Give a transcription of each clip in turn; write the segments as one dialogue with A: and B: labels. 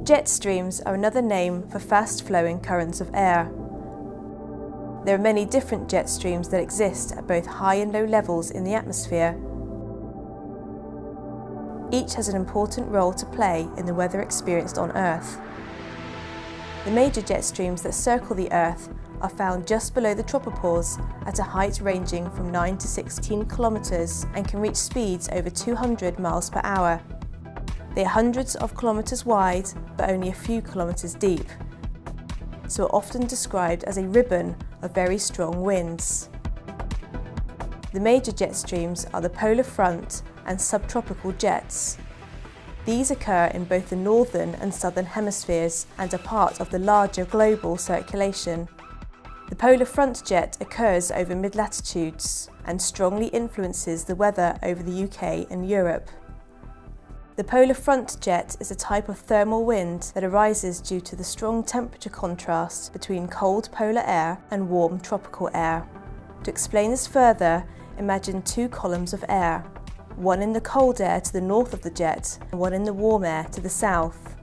A: Jet streams are another name for fast-flowing currents of air. There are many different jet streams that exist at both high and low levels in the atmosphere. Each has an important role to play in the weather experienced on Earth. The major jet streams that circle the Earth are found just below the tropopause at a height ranging from 9 to 16 kilometers and can reach speeds over 200 miles per hour. They are hundreds of kilometers wide but only a few kilometers deep, so are often described as a ribbon of very strong winds. The major jet streams are the polar front and subtropical jets. These occur in both the northern and southern hemispheres and are part of the larger global circulation. The polar front jet occurs over mid-latitudes and strongly influences the weather over the UK and Europe. The polar front jet is a type of thermal wind that arises due to the strong temperature contrast between cold polar air and warm tropical air. To explain this further, imagine two columns of air, one in the cold air to the north of the jet and one in the warm air to the south.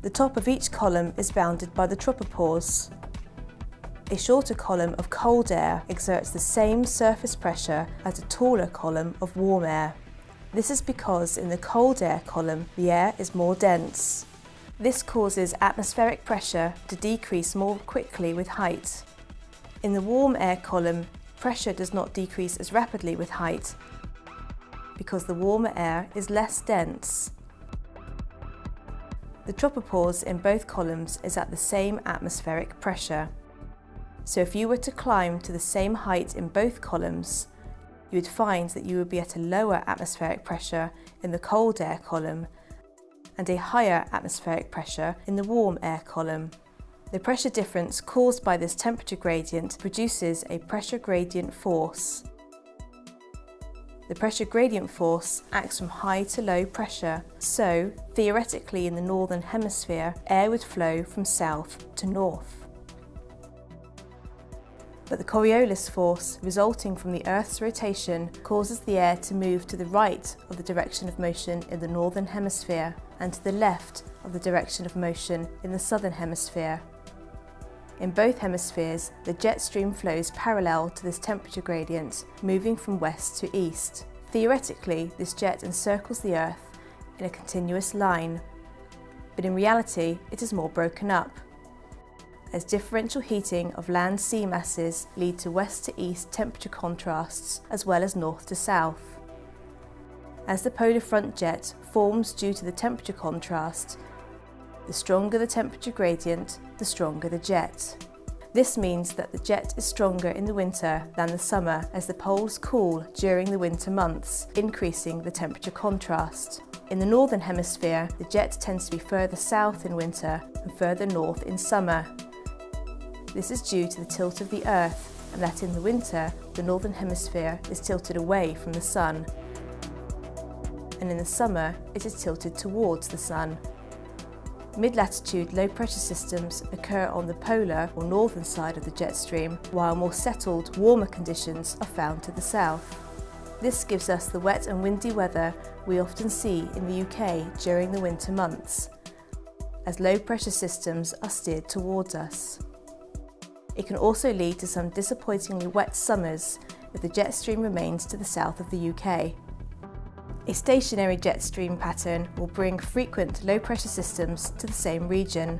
A: The top of each column is bounded by the tropopause. A shorter column of cold air exerts the same surface pressure as a taller column of warm air. This is because in the cold air column, the air is more dense. This causes atmospheric pressure to decrease more quickly with height. In the warm air column, pressure does not decrease as rapidly with height because the warmer air is less dense. The tropopause in both columns is at the same atmospheric pressure. So if you were to climb to the same height in both columns, you would find that you would be at a lower atmospheric pressure in the cold air column and a higher atmospheric pressure in the warm air column. The pressure difference caused by this temperature gradient produces a pressure gradient force. The pressure gradient force acts from high to low pressure, so theoretically in the northern hemisphere, air would flow from south to north. But the Coriolis force resulting from the Earth's rotation causes the air to move to the right of the direction of motion in the northern hemisphere and to the left of the direction of motion in the southern hemisphere. In both hemispheres, the jet stream flows parallel to this temperature gradient, moving from west to east. Theoretically, this jet encircles the Earth in a continuous line, but in reality, it is more broken up, as differential heating of land sea masses lead to west to east temperature contrasts as well as north to south. As the polar front jet forms due to the temperature contrast, the stronger the temperature gradient, the stronger the jet. This means that the jet is stronger in the winter than the summer as the poles cool during the winter months, increasing the temperature contrast. In the northern hemisphere, the jet tends to be further south in winter and further north in summer. This is due to the tilt of the Earth, and that in the winter, the northern hemisphere is tilted away from the sun, and in the summer, it is tilted towards the sun. Mid-latitude low-pressure systems occur on the polar or northern side of the jet stream, while more settled, warmer conditions are found to the south. This gives us the wet and windy weather we often see in the UK during the winter months, as low-pressure systems are steered towards us. It can also lead to some disappointingly wet summers if the jet stream remains to the south of the UK. A stationary jet stream pattern will bring frequent low-pressure systems to the same region.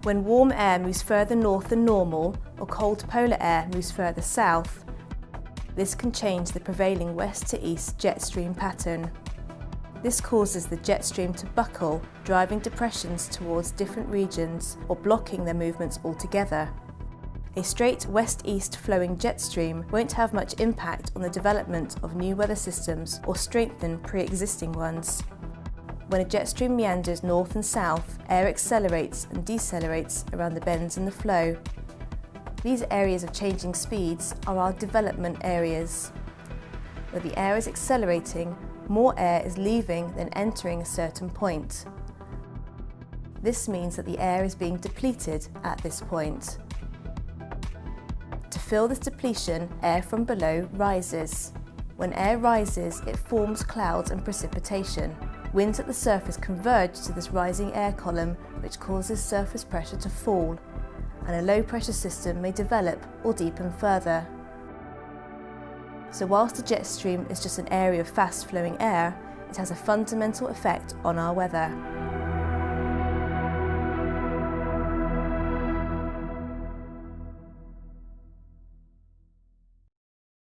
A: When warm air moves further north than normal, or cold polar air moves further south, this can change the prevailing west to east jet stream pattern. This causes the jet stream to buckle, driving depressions towards different regions or blocking their movements altogether. A straight west-east flowing jet stream won't have much impact on the development of new weather systems or strengthen pre-existing ones. When a jet stream meanders north and south, air accelerates and decelerates around the bends in the flow. These areas of changing speeds are our development areas. Where the air is accelerating, more air is leaving than entering a certain point. This means that the air is being depleted at this point. To fill this depletion, air from below rises. When air rises, it forms clouds and precipitation. Winds at the surface converge to this rising air column, which causes surface pressure to fall, and a low pressure system may develop or deepen further. So whilst a jet stream is just an area of fast flowing air, it has a fundamental effect on our weather.